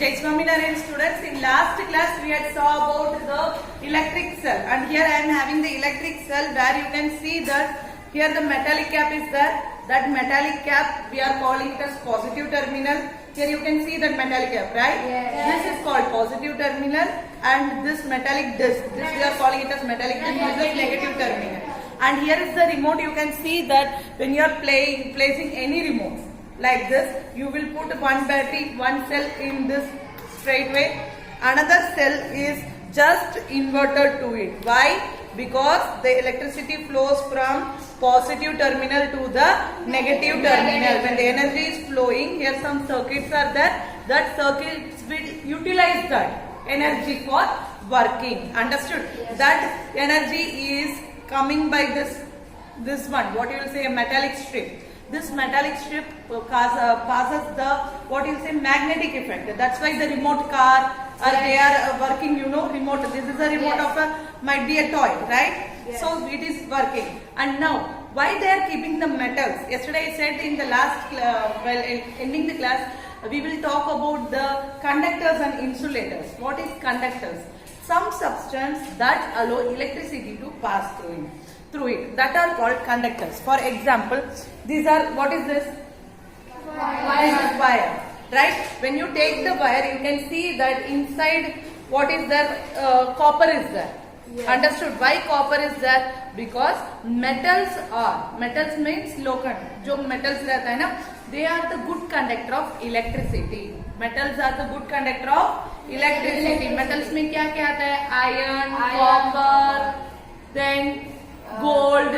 Jai Swaminarayan students, in last class we had saw about the electric cell, and here I am having the electric cell where you can see that here the metallic cap is there. That metallic cap we are calling it as positive terminal. Here you can see that metallic cap, right? Yes. This is called positive terminal, and this metallic disc, this we are calling it as metallic disc, this is negative terminal. And here is the remote. You can see that when you are placing any remote like this, you will put one battery, one cell in this straightway. Another cell is just inverted to it. Why? Because the electricity flows from positive terminal to the negative terminal. When the energy is flowing, here some circuits are there. That circuits will utilize that energy for working. Understood? Yes. That energy is coming by this one. What you will say, a metallic strip. This metallic strip passes the what you say magnetic effect. That's why the remote car they are working. You know, remote. This is a remote of a might be a toy, right? Yes. So it is working. And now, why they are keeping the metals? Yesterday I said in the last ending the class, we will talk about the conductors and insulators. What is conductors? Some substance that allow electricity to pass through it. That are called conductors. For example, these are, what is this? This is wire. Right? When you take the wire, you can see that inside what is there? Copper is there. Yes. Understood? Why copper is there? Because metals means local. जो metals रहता है ना, they are the good conductor of electricity. Metals are the good conductor of electricity. Metals में क्या क्या आता है? Iron, copper, then gold,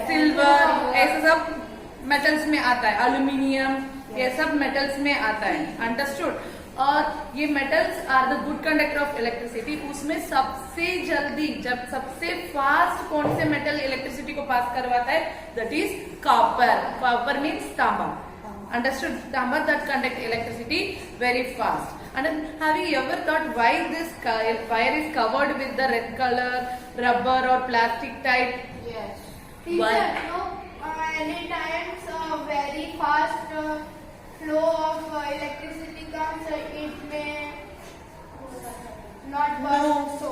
silver, ऐसे सब metals में आता है. Aluminium, ये सब metals में आता है. Understood? और ये metals are the good conductor of electricity. उसमें सबसे जल्दी जब सबसे फास्ट कौन से मेटल इलेक्ट्रिसिटी को पास करवाता है? That is copper. Copper means तांबा. अंडरस्टूड? तांबा that conduct electricity very fast. And have you ever thought why this wire is covered with the red color, rubber or plastic type? Yes. Why? Many times very fast flow of electricity comes, it may not work.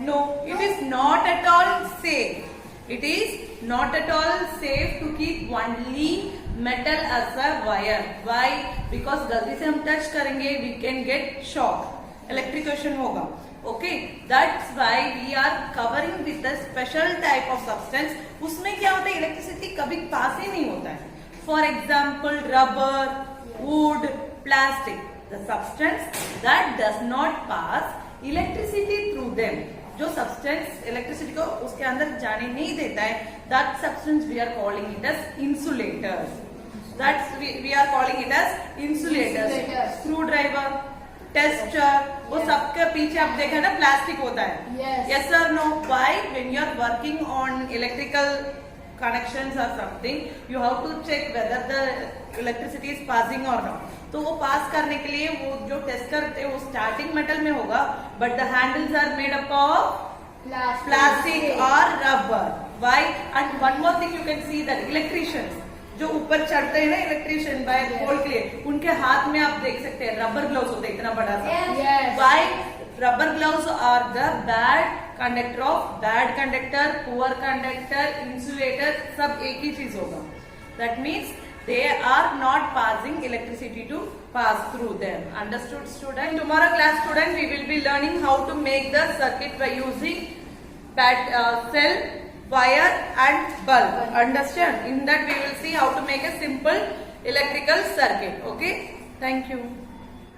No, it is not at all safe. It is not at all safe to keep only metal as a wire. Why? Because गलती से हम touch करेंगे, we can get shock, electrocution होगा. Okay, that's why we are covering with a special type of substance. उसमें क्या होता है? Electricity कभी पास ही नहीं होता है. For example, rubber, wood, plastic, the substance that does not pass electricity through them. जो substance electricity को उसके अंदर जाने नहीं देता है, that substance we are calling it as insulators. That's we are calling it as insulators. Screwdriver, tester, वो सबके पीछे आप देखा ना प्लास्टिक होता है. Yes. Yes or no? Why? When you are working on electrical connections or something, you have to check whether the electricity is passing or not. तो वो पास करने के लिए वो जो टेस्ट करते हैं वो स्टार्टिंग मेटल में होगा, but the handles are made up of plastic or rubber. Why? And one more thing you can see that electricians जो ऊपर चढ़ते हैं ना इलेक्ट्रिशियन बाय पोल के लिए, उनके हाथ में आप देख सकते हैं रबर ग्लव्स होते हैं इतना बड़ा सा. Yes. Why? Rubber gloves are the bad conductor of bad conductor, poor conductor, insulator, सब एक ही चीज होगा. That means they are not passing electricity to pass through them. Understood, student? Tomorrow class, student, we will be learning how to make the circuit by using cell, wire and bulb. Understand? In that we will see how to make a simple electrical circuit. Okay? Thank you.